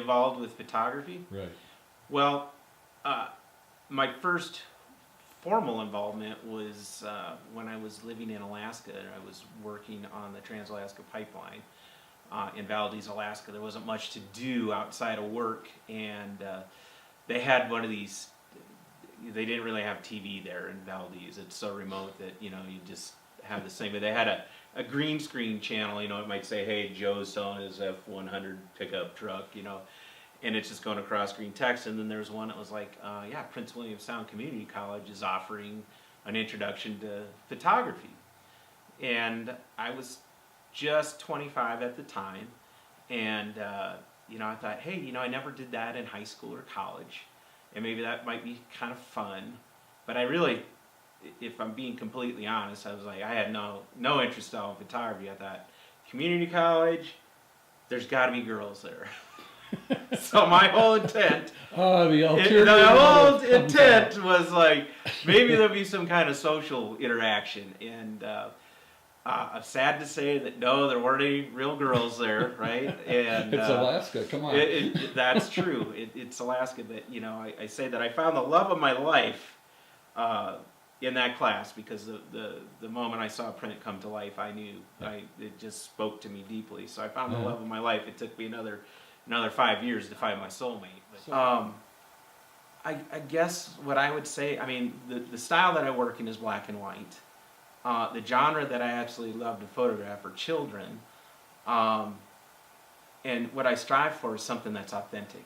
involved with photography? Right. Well, my first formal involvement was when I was living in Alaska. I was working on the Trans-Alaska Pipeline in Valdez, Alaska. There wasn't much to do outside of work, and they had one of these. They didn't really have TV there in Valdez. It's so remote that you just have this thing. But they had a green screen channel. It might say, "Hey, Joe's selling his F-100 pickup truck," and it's just going across green text. And then there's one that was like, yeah, Prince William Sound Community College is offering an introduction to photography. And I was just 25 at the time. And, I thought, hey, I never did that in high school or college. And maybe that might be kind of fun. But I really, if I'm being completely honest, I was like, I had no interest in photography. I thought, community college, there's got to be girls there. So my whole intent, was like, maybe there'll be some kind of social interaction. And I'm sad to say that no, there weren't any real girls there, right? And it's Alaska, come on. That's true. It's Alaska, but I say that I found the love of my life in that class, because the moment I saw print come to life, I knew it just spoke to me deeply. So I found the love of my life. It took me another 5 years to find my soulmate. But, I guess what I would say, the style that I work in is black and white. The genre that I absolutely love to photograph are children. And what I strive for is something that's authentic.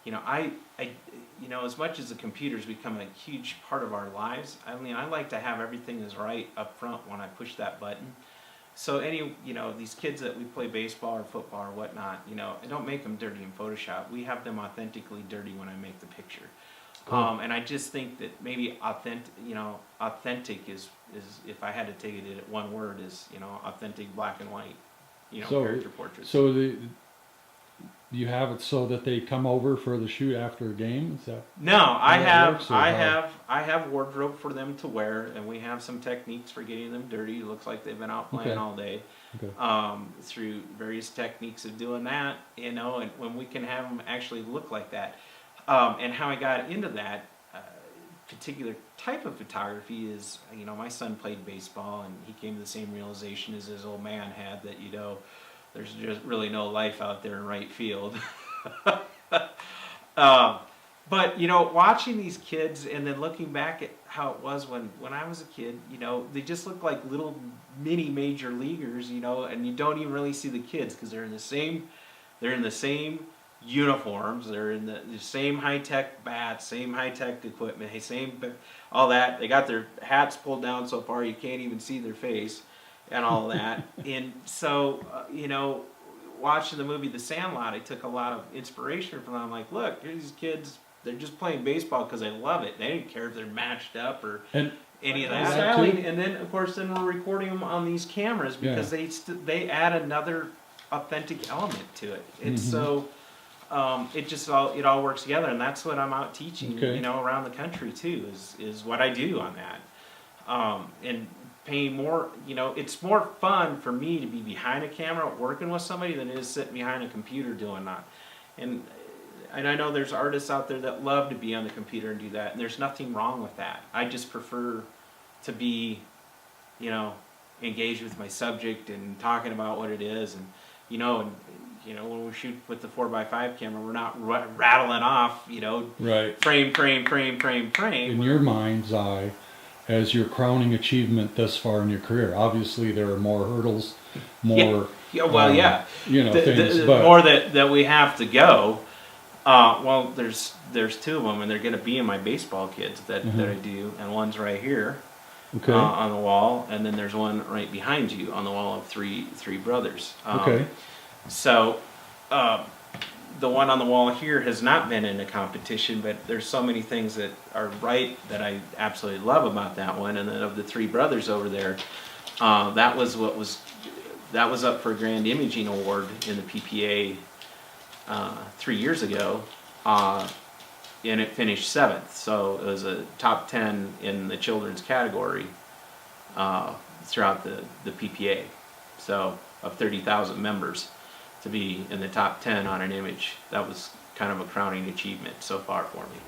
As much as the computer's become a huge part of our lives, I like to have everything is right up front when I push that button. So these kids that we play baseball or football or whatnot, I don't make them dirty in Photoshop. We have them authentically dirty when I make the picture. Cool. And I just think that maybe authentic is if I had to take it at one word, is authentic black and white, character portraits. So you have it so that they come over for the shoot after a game? Is that no? I have wardrobe for them to wear, and we have some techniques for getting them dirty. It looks like they've been out playing all day. Okay. Through various techniques of doing that, and when we can have them actually look like that. And how I got into that particular type of photography is, my son played baseball, and he came to the same realization as his old man had, that there's just really no life out there in right field. But watching these kids and then looking back at how it was when I was a kid, they just look like little mini major leaguers, and you don't even really see the kids because they're in the same uniforms, they're in the same high-tech bats, same high-tech equipment, same all that. They got their hats pulled down so far you can't even see their face and all that. And so watching the movie The Sandlot, I took a lot of inspiration from them. I'm like, look, here's these kids, they're just playing baseball because they love it. They didn't care if they're matched up or any of that. And then of course we're recording them on these cameras because they add another authentic element to it. And so it all works together, and that's what I'm out teaching, around the country too, is what I do on that. And paying more, it's more fun for me to be behind a camera working with somebody than it is sitting behind a computer doing that. And I know there's artists out there that love to be on the computer and do that, and there's nothing wrong with that. I just prefer to be, engaged with my subject and talking about what it is, and when we shoot with the 4x5 camera, we're not rattling off, right. frame. In your mind's eye, as your crowning achievement thus far in your career, obviously there are more hurdles, more things, but more that we have to go. There's two of them, and they're going to be in my baseball kids that I do, and one's right here on the wall, and then there's one right behind you on the wall of three brothers. So, the one on the wall here has not been in a competition, but there's so many things that are right that I absolutely love about that one. And then of the three brothers over there, that was up for a Grand Imaging Award in the PPA 3 years ago, and it finished 7th. So it was a top 10 in the children's category throughout the PPA. So of 30,000 members, to be in the top 10 on an image, that was kind of a crowning achievement so far for me.